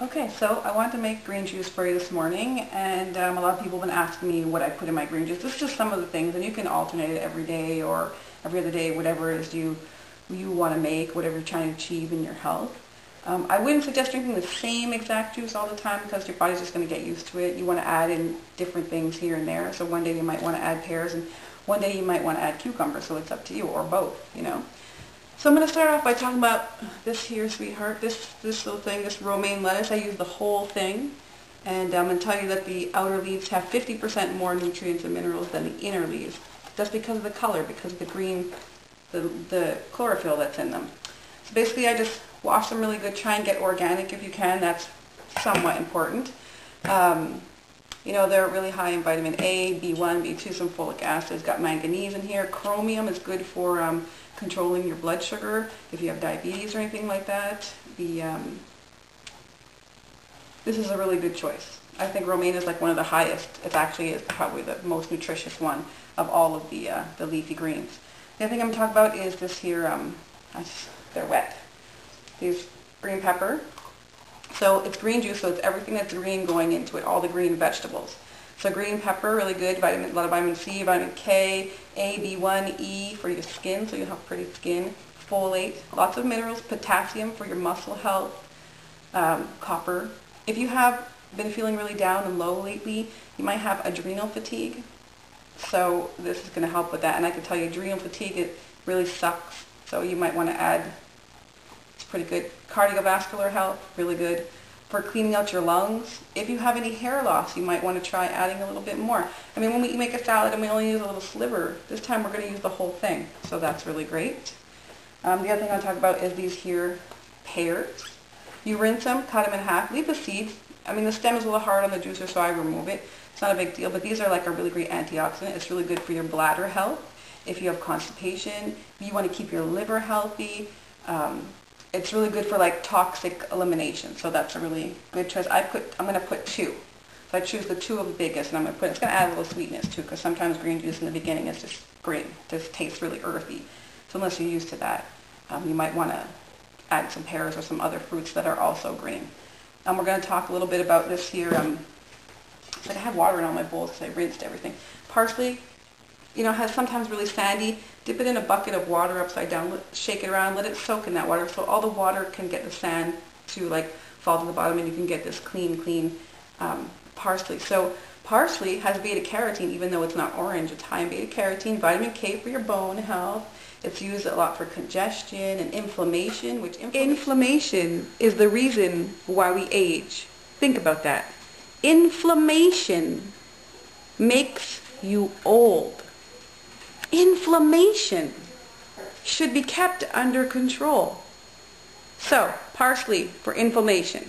Okay, so I wanted to make green juice for you this morning, and a lot of people have been asking me what I put in my green juice. This is just some of the things, and you can alternate it every day or every other day, whatever it is you want to make, whatever you're trying to achieve in your health. I wouldn't suggest drinking the same exact juice all the time because your body's just going to get used to it. You want to add in different things here and there. So one day you might want to add pears, and one day you might want to add cucumbers, so it's up to you, or both. So I'm going to start off by talking about this here, sweetheart, this little thing, this romaine lettuce. I use the whole thing, and I'm going to tell you that the outer leaves have 50% more nutrients and minerals than the inner leaves. That's because of the color, because of the green, the chlorophyll that's in them. So basically I just wash them really good. Try and get organic if you can. That's somewhat important. They're really high in vitamin A, B1, B2, some folic acid. It's got manganese in here. Chromium is good for controlling your blood sugar if you have diabetes or anything like that. This is a really good choice. I think romaine is like one of the highest. It actually is probably the most nutritious one of all of the leafy greens. The other thing I'm going to talk about is this here, they're wet. These green pepper. So it's green juice, so it's everything that's green going into it, all the green vegetables. So green pepper, really good, a lot of vitamin C, vitamin K, A, B1, E for your skin, so you have pretty skin, folate, lots of minerals, potassium for your muscle health, copper. If you have been feeling really down and low lately, you might have adrenal fatigue. So this is going to help with that. And I can tell you adrenal fatigue, it really sucks. So you might want to add, it's pretty good. Cardiovascular health, really good. For cleaning out your lungs. If you have any hair loss, you might want to try adding a little bit more. I mean, when we make a salad and we only use a little sliver, this time we're going to use the whole thing. So that's really great. The other thing I'll talk about is these here pears. You rinse them, cut them in half, leave the seeds. I mean, the stem is a little hard on the juicer, so I remove it. It's not a big deal, but these are like a really great antioxidant. It's really good for your bladder health. If you have constipation, if you want to keep your liver healthy, it's really good for like toxic elimination, so that's a really good choice. I'm going to put 2. So I choose the 2 of the biggest, and I'm going to put, it's going to add a little sweetness too, because sometimes green juice in the beginning is just green, just tastes really earthy. So unless you're used to that, you might want to add some pears or some other fruits that are also green. We're going to talk a little bit about this here. It's like I have water in all my bowls because I rinsed everything. Parsley, has sometimes really sandy. Dip it in a bucket of water upside down, shake it around, let it soak in that water so all the water can get the sand to fall to the bottom, and you can get this clean parsley. So parsley has beta carotene, even though it's not orange. It's high in beta carotene, vitamin K for your bone health. It's used a lot for congestion and inflammation, which inflammation is the reason why we age. Think about that. Inflammation makes you old. Inflammation should be kept under control. So, parsley for inflammation.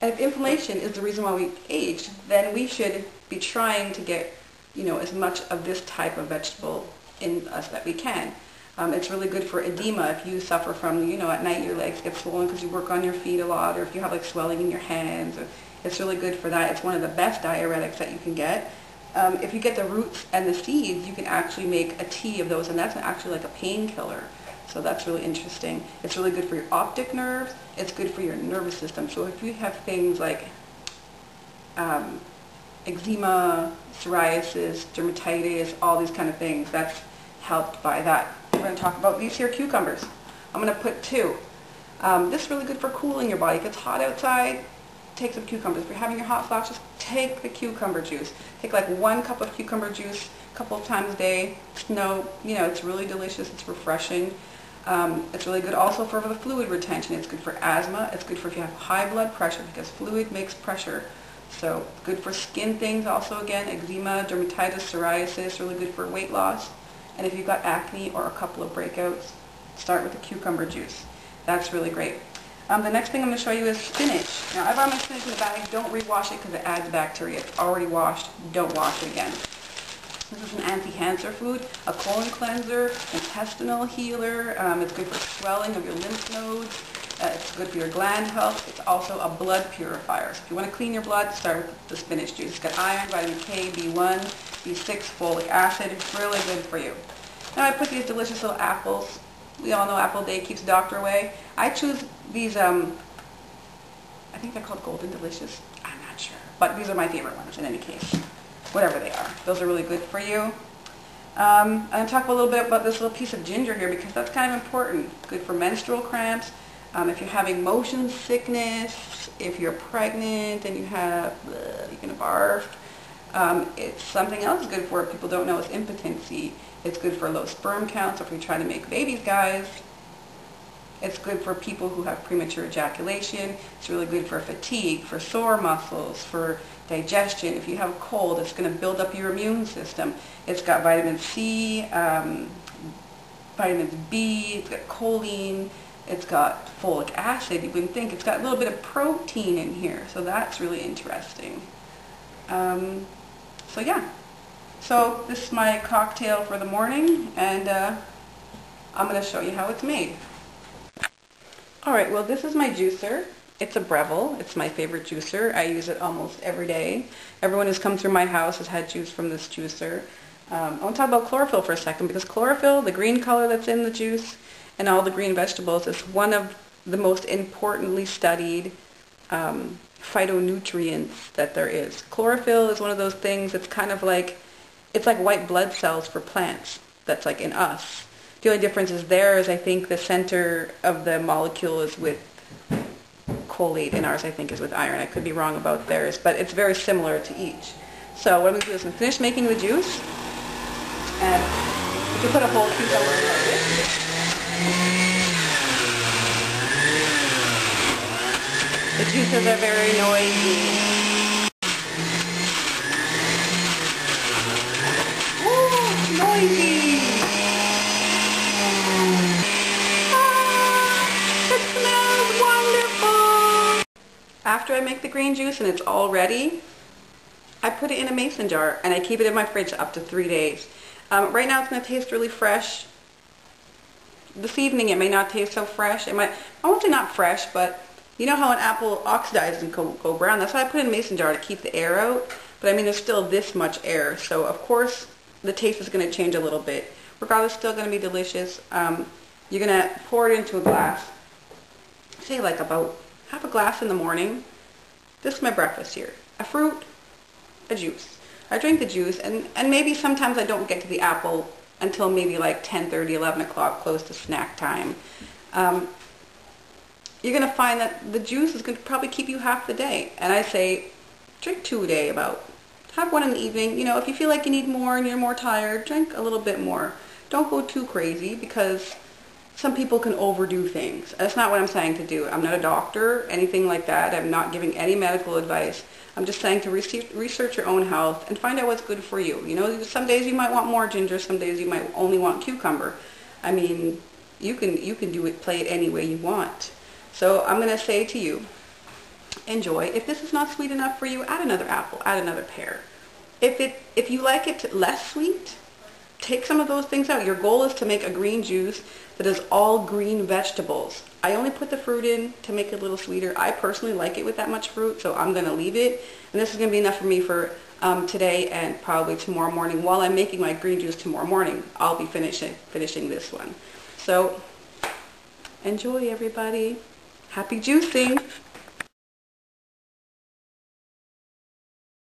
And if inflammation is the reason why we age, then we should be trying to get, as much of this type of vegetable in us that we can. It's really good for edema if you suffer from, at night your legs get swollen because you work on your feet a lot, or if you have swelling in your hands. It's really good for that. It's one of the best diuretics that you can get. If you get the roots and the seeds, you can actually make a tea of those, and that's actually like a painkiller. So that's really interesting. It's really good for your optic nerves. It's good for your nervous system. So if you have things like eczema, psoriasis, dermatitis, all these kind of things, that's helped by that. We're going to talk about these here cucumbers. I'm going to put 2. This is really good for cooling your body. It gets hot outside. Take some cucumbers. If you're having your hot flashes, take the cucumber juice. Take like 1 cup of cucumber juice a couple of times a day. It's really delicious. It's refreshing. It's really good also for the fluid retention. It's good for asthma. It's good for if you have high blood pressure, because fluid makes pressure. So good for skin things also, again, eczema, dermatitis, psoriasis, really good for weight loss. And if you've got acne or a couple of breakouts, start with the cucumber juice. That's really great. The next thing I'm going to show you is spinach. Now, I bought my spinach in the bag. Don't rewash it because it adds bacteria. It's already washed. Don't wash it again. This is an anti-cancer food, a colon cleanser, intestinal healer. It's good for swelling of your lymph nodes. It's good for your gland health. It's also a blood purifier. So if you want to clean your blood, start with the spinach juice. It's got iron, vitamin K, B1, B6, folic acid. It's really good for you. Now I put these delicious little apples. We all know apple day keeps the doctor away. I choose these I think they're called Golden Delicious. I'm not sure. But these are my favorite ones in any case. Whatever they are. Those are really good for you. I'm going to talk a little bit about this little piece of ginger here because that's kind of important. Good for menstrual cramps. If you're having motion sickness, if you're pregnant and you're going to barf. It's something else good for people don't know is impotency. It's good for low sperm counts if you're trying to make babies, guys. It's good for people who have premature ejaculation. It's really good for fatigue, for sore muscles, for digestion. If you have a cold, it's going to build up your immune system. It's got vitamin C, vitamin B, it's got choline, it's got folic acid. You wouldn't think. It's got a little bit of protein in here, so that's really interesting. So yeah. So this is my cocktail for the morning, and I'm going to show you how it's made. Alright, well this is my juicer. It's a Breville. It's my favorite juicer. I use it almost every day. Everyone who's come through my house has had juice from this juicer. I want to talk about chlorophyll for a second because chlorophyll, the green color that's in the juice, and all the green vegetables is one of the most importantly studied phytonutrients that there is. Chlorophyll is one of those things that's kind of like, it's like white blood cells for plants that's like in us. The only difference is theirs, I think the center of the molecule is with folate, and ours I think is with iron. I could be wrong about theirs, but it's very similar to each. So what I'm going to do is I'm finish making the juice, and you can put a whole cucumber in like this. The juices are very noisy. Ooh, noisy! After I make the green juice and it's all ready, I put it in a mason jar and I keep it in my fridge up to 3 days. Right now it's going to taste really fresh. This evening it may not taste so fresh. It might, I won't say not fresh, but you know how an apple oxidizes and go brown? That's why I put it in a mason jar to keep the air out. But I mean there's still this much air, so of course the taste is going to change a little bit. Regardless, still going to be delicious. You're going to pour it into a glass. Say like about half a glass in the morning. This is my breakfast here. A fruit, a juice. I drink the juice, and maybe sometimes I don't get to the apple until maybe like 10:30, 11 o'clock, close to snack time. You're going to find that the juice is going to probably keep you half the day. And I say, drink 2 a day about. Have one in the evening. You know, if you feel like you need more and you're more tired, drink a little bit more. Don't go too crazy because some people can overdo things. That's not what I'm saying to do. I'm not a doctor, anything like that. I'm not giving any medical advice. I'm just saying to research your own health and find out what's good for you. You know, some days you might want more ginger, some days you might only want cucumber. I mean, you can do it, play it any way you want. So I'm going to say to you, enjoy. If this is not sweet enough for you, add another apple, add another pear. If you like it less sweet, take some of those things out. Your goal is to make a green juice that is all green vegetables. I only put the fruit in to make it a little sweeter. I personally like it with that much fruit, so I'm going to leave it. And this is going to be enough for me for today and probably tomorrow morning. While I'm making my green juice tomorrow morning, I'll be finishing this one. So enjoy, everybody. Happy juicing.